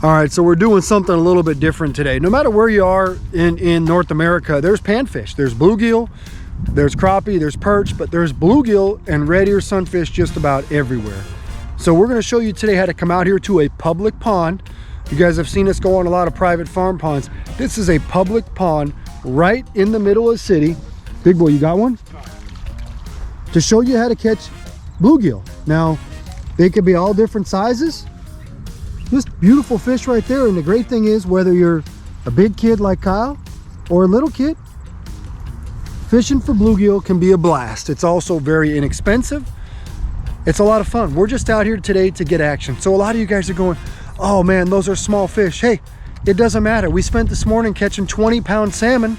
All right, so we're doing something a little bit different today. No matter where you are in North America, there's panfish, there's bluegill, there's crappie, there's perch, but there's bluegill and red ear sunfish just about everywhere. So we're gonna show you today how to come out here to a public pond. You guys have seen us go on a lot of private farm ponds. This is a public pond right in the middle of the city. Big boy, you got one? To show you how to catch bluegill. Now, they could be all different sizes. Just beautiful fish right there. And the great thing is, whether you're a big kid like Kyle or a little kid, fishing for bluegill can be a blast. It's also very inexpensive. It's a lot of fun. We're just out here today to get action. So a lot of you guys are going, oh man, those are small fish. Hey, it doesn't matter. We spent this morning catching 20-pound salmon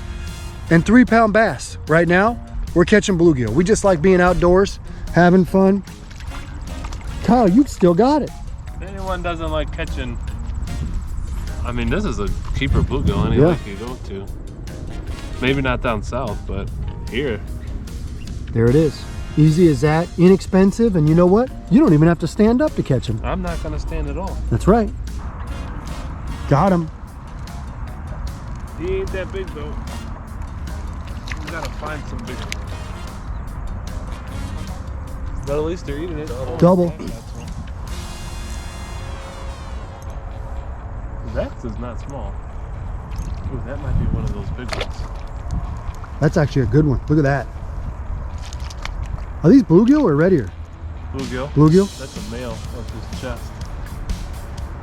and 3-pound bass. Right now, we're catching bluegill. We just like being outdoors, having fun. Kyle, you still got it. If anyone doesn't like catching, I mean, this is a cheaper bluegill any lake you go to. Maybe not down south, but here. There it is. Easy as that, inexpensive, and you know what? You don't even have to stand up to catch them. I'm not gonna stand at all. That's right. Got him. He ain't that big though. We gotta find some bigger ones. But at least they're eating it. Double. That is not small. Ooh, that might be one of those big ones. That's actually a good one. Look at that. Are these bluegill or red ear? Bluegill. Bluegill? That's a male of his chest.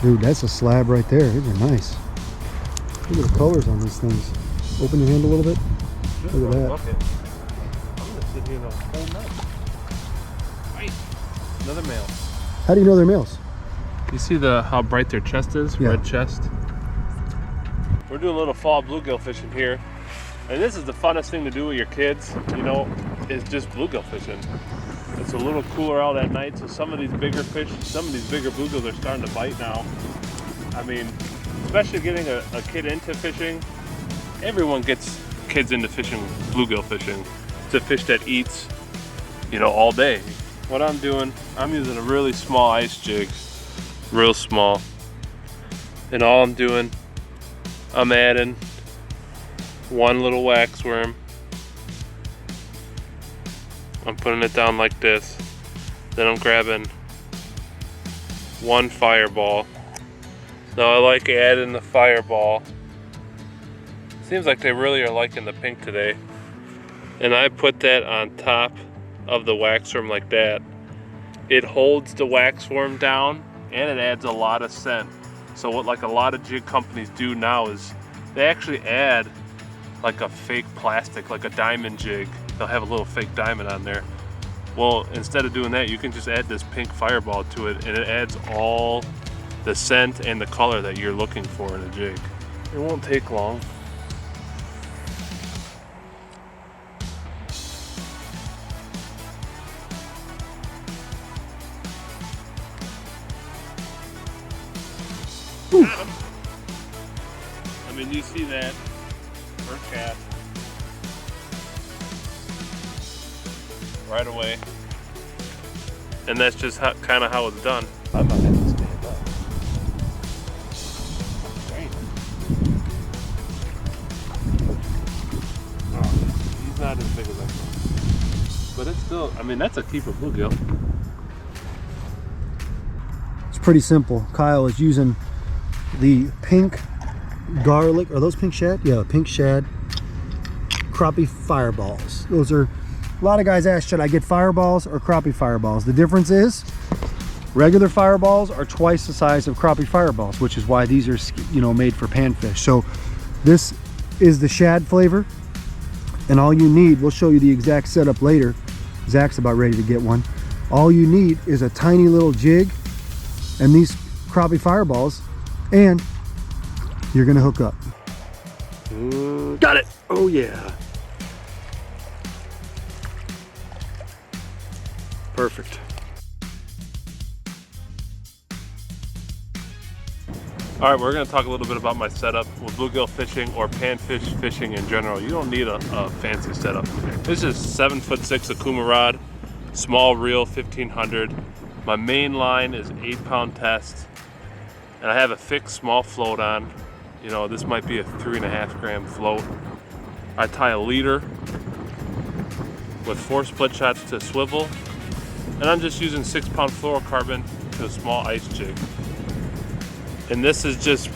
Dude, that's a slab right there. These are nice. Look at the colors on these things. Open your hand a little bit. Look at that. Bucket. I'm gonna sit here the whole night. Right. Another male. How do you know they're males? You see how bright their chest is? Yeah. Red chest. We're doing a little fall bluegill fishing here. And this is the funnest thing to do with your kids, you know, is just bluegill fishing. It's a little cooler out at night, so some of these bigger fish, some of these bigger bluegills are starting to bite now. I mean, especially getting a kid into fishing. Everyone gets kids into fishing, bluegill fishing. It's a fish that eats, you know, all day. What I'm doing, I'm using a really small ice jig, real small. And all I'm doing, I'm adding one little wax worm. I'm putting it down like this. Then I'm grabbing one fireball. Now I like adding the fireball. Seems like they really are liking the pink today. And I put that on top of the wax worm like that. It holds the wax worm down and it adds a lot of scent. So what like a lot of jig companies do now is they actually add like a fake plastic, like a diamond jig. They'll have a little fake diamond on there. Well, instead of doing that, you can just add this pink fireball to it and it adds all the scent and the color that you're looking for in a jig. It won't take long. I mean, you see that first cast right away, and that's just kind of how it's done. I might have to stand up. Great. Oh, he's not as big as I thought, but it's still. I mean, that's a keeper bluegill. It's pretty simple. Kyle is using the pink garlic. Are those pink shad? Yeah, pink shad crappie fireballs. Those are, a lot of guys ask, should I get fireballs or crappie fireballs? The difference is regular fireballs are twice the size of crappie fireballs, which is why these are, you know, made for panfish. So this is the shad flavor, and all you need, we'll show you the exact setup later. Zach's about ready to get one. All you need is a tiny little jig and these crappie fireballs, and you're gonna hook up. Got it. Oh yeah. Perfect. All right, we're gonna talk a little bit about my setup with bluegill fishing or panfish fishing in general. You don't need a fancy setup. This is 7'6" Akuma rod, small reel 1500. My main line is 8-pound test. and I have a fixed small float on. You know, this might be a 3.5 gram float. I tie a leader with 4 split shots to a swivel, and I'm just using 6-pound fluorocarbon to a small ice jig. And this is just,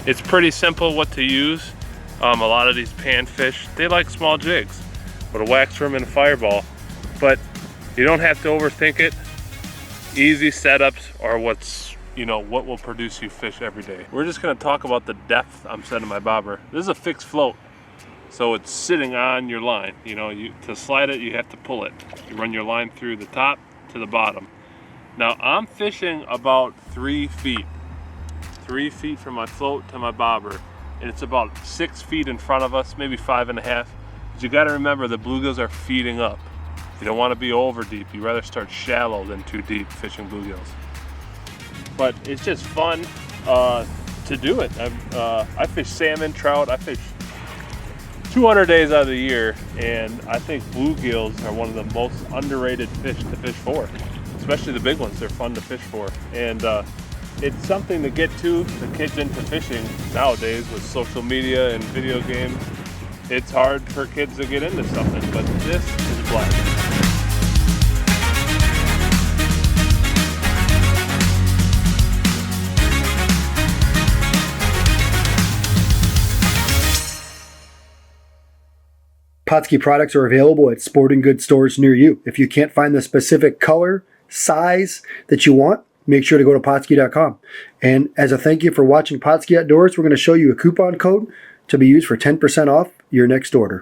it's pretty simple what to use. A lot of these panfish, they like small jigs, with a wax worm and a fireball, but you don't have to overthink it. Easy setups are what's, you know, what will produce you fish every day. We're just gonna talk about the depth I'm setting my bobber. This is a fixed float, so it's sitting on your line. You know, to slide it, you have to pull it. You run your line through the top to the bottom. Now I'm fishing about 3 feet. 3 feet from my float to my bobber, and it's about 6 feet in front of us, maybe 5.5. But you got to remember the bluegills are feeding up. You don't want to be over deep. You rather start shallow than too deep fishing bluegills. But it's just fun to do it. I fish salmon, trout. I fish 200 days out of the year, and I think bluegills are one of the most underrated fish to fish for, especially the big ones. They're fun to fish for, and it's something to get to the kids into fishing nowadays with social media and video games. It's hard for kids to get into something, but this is a blast. Pautzke products are available at sporting goods stores near you. If you can't find the specific color, size that you want, make sure to go to Pautzke.com. And as a thank you for watching Pautzke Outdoors, we're going to show you a coupon code to be used for 10% off your next order.